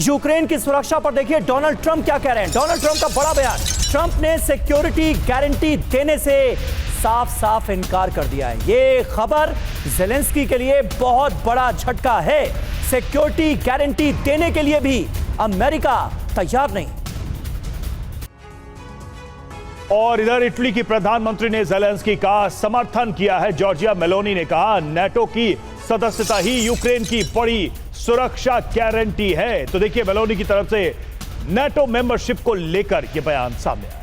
Ukraine की सुरक्षा पर देखिए डोनाल्ड ट्रंप क्या कह रहे हैं। डोनाल्ड ट्रंप का बड़ा बयान। ट्रंप ने सिक्योरिटी गारंटी देने से साफ साफ इनकार कर दिया है। ये खबर ज़ेलेंस्की के लिए बहुत बड़ा झटका है। सिक्योरिटी गारंटी देने के लिए भी अमेरिका तैयार नहीं। और इधर इटली की प्रधानमंत्री ने ज़ेलेंस्की का समर्थन किया है। जॉर्जिया मेलोनी ने कहा नाटो की सदस्यता ही यूक्रेन की बड़ी सुरक्षा गारंटी है। तो देखिए मेलोनी की तरफ से नाटो मेंबरशिप को लेकर यह बयान सामने आया है।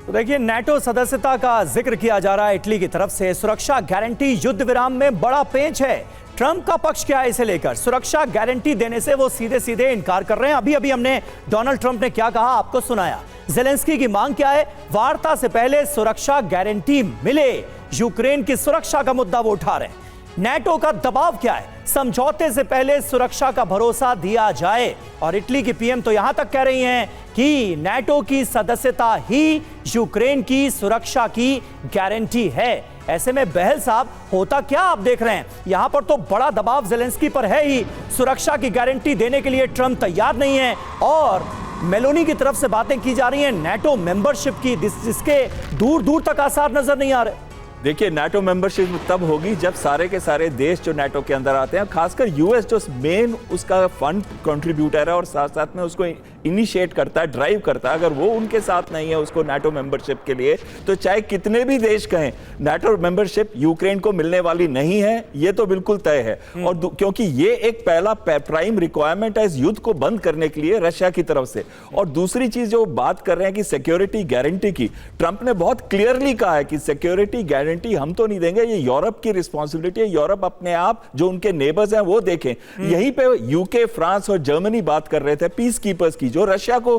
तो देखिए नाटो सदस्यता का जिक्र किया जा रहा है इटली की तरफ से। सुरक्षा गारंटी युद्ध विराम में बड़ा पेंच है। ट्रंप का पक्ष क्या है इसे लेकर? सुरक्षा गारंटी देने से वो सीधे सीधे इनकार कर रहे हैं। अभी अभी हमने डोनाल्ड ट्रंप ने क्या कहा आपको सुनाया। ज़ेलेंस्की की मांग क्या है? वार्ता से पहले सुरक्षा गारंटी मिले। यूक्रेन की सुरक्षा का मुद्दा वो उठा रहे हैं। नाटो का दबाव क्या है? समझौते से पहले सुरक्षा का भरोसा दिया जाए। और इटली की पीएम तो यहां तक कह रही हैं कि नाटो की सदस्यता ही यूक्रेन की सुरक्षा की गारंटी है। ऐसे में बहल साहब होता क्या आप देख रहे हैं? यहां पर तो बड़ा दबाव ज़ेलेंस्की पर है ही। सुरक्षा की गारंटी देने के लिए ट्रंप तैयार नहीं है और मेलोनी की तरफ से बातें की जा रही हैं नाटो मेंबरशिप की, जिसके दूर दूर तक आसार नजर नहीं आ रहे। देखिए नाटो मेंबरशिप तब होगी जब सारे के सारे देश जो नाटो के अंदर आते हैं, खासकर यूएस जो मेन उसका फंड कंट्रीब्यूटर है और साथ साथ में उसको इनिशिएट करता है, ड्राइव करता है, अगर वो उनके साथ नहीं है उसको नाटो मेंबरशिप के लिए, तो चाहे कितने भी देश कहें नाटो मेंबरशिप यूक्रेन को मिलने वाली नहीं है। ये तो बिल्कुल तय है। और क्योंकि ये एक पहला प्राइम रिक्वायरमेंट है इस युद्ध को बंद करने के लिए रशिया की तरफ से। और दूसरी चीज जो बात कर रहे हैं कि सिक्योरिटी गारंटी की, ट्रंप ने बहुत क्लियरली कहा है कि सिक्योरिटी गारंटी हम तो नहीं देंगे, ये यूरोप की रिस्पांसिबिलिटी है। यूरोप अपने आप जो उनके नेबर्स हैं वो देखें। यहीं पे यूके, फ्रांस और जर्मनी बात कर रहे थे पीस कीपर्स की, जो रशिया को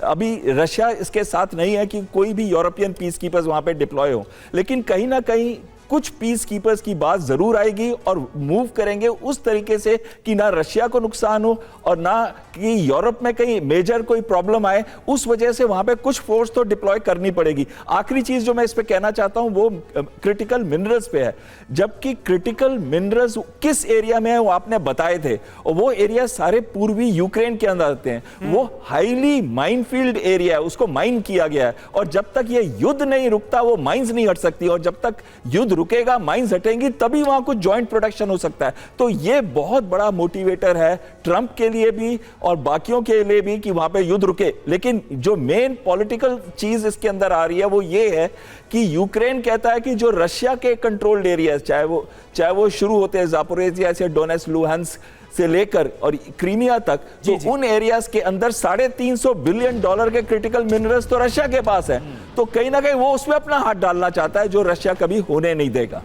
अभी रशिया इसके साथ नहीं है कि कोई भी यूरोपियन पीस कीपर्स वहां पे डिप्लॉय हो, लेकिन कहीं ना कहीं कुछ पीस कीपर्स की बात जरूर आएगी और मूव करेंगे उस तरीके से कि ना रशिया को नुकसान हो और ना कि यूरोप में कहीं मेजर कोई प्रॉब्लम आए। उस वजह से वहां पे कुछ फोर्स तो डिप्लॉय करनी पड़ेगी। आखिरी चीज जो मैं इस पे कहना चाहता हूं वो क्रिटिकल मिनरल्स पे है। जबकि क्रिटिकल मिनरल्स किस एरिया में है वो आपने बताए थे, और वो एरिया सारे पूर्वी यूक्रेन के अंदर आते हैं। वो हाईली माइनफील्ड एरिया है, उसको माइन किया गया है और जब तक ये युद्ध नहीं रुकता वो माइंस नहीं हट सकती, और जब तक युद्ध रुकेगा, माइंस हटेंगी, तभी वहां कुछ जॉइंट प्रोडक्शन हो सकता है। तो ये बहुत बड़ा मोटिवेटर है ट्रंप के लिए भी और बाकियों के लिए भी कि वहां पे युद्ध रुके। लेकिन जो मेन पॉलिटिकल चीज इसके अंदर आ रही है वो ये है कि यूक्रेन कहता है कि जो रशिया के कंट्रोल्ड एरिया चाहे वो शुरू होते हैं जापोरेजिया से डोनेट्स्क, लुहांस्क से लेकर और क्रीमिया तक, तो उन एरियाज के अंदर $350 बिलियन के क्रिटिकल मिनरल्स तो रशिया के पास है। तो कहीं ना कहीं वो उसमें अपना हाथ डालना चाहता है जो रशिया कभी होने नहीं देगा।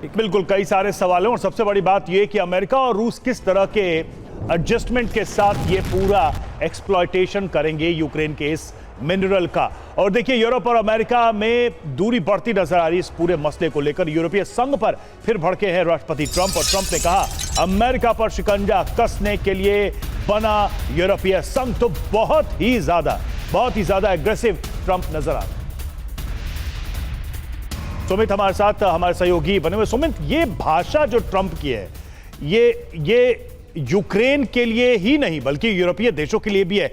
बिल्कुल कई सारे सवाल हैं और सबसे बड़ी बात यह कि अमेरिका और रूस किस तरह के एडजस्टमेंट के साथ ये पूरा एक्सप्लॉयटेशन करेंगे यूक्रेन के इस मिनरल का। और देखिए यूरोप और अमेरिका में दूरी बढ़ती नजर आ रही है इस पूरे मसले को लेकर। यूरोपीय संघ पर फिर भड़के हैं राष्ट्रपति ट्रंप, और ट्रंप ने कहा अमेरिका पर शिकंजा कसने के लिए बना यूरोपीय संघ। तो बहुत ही ज्यादा एग्रेसिव ट्रंप नजर आ रहे हैं। सुमित हमारे साथ हमारे सहयोगी बने हुए। सुमित, ये भाषा जो ट्रंप की है ये यूक्रेन के लिए ही नहीं बल्कि यूरोपीय देशों के लिए भी है।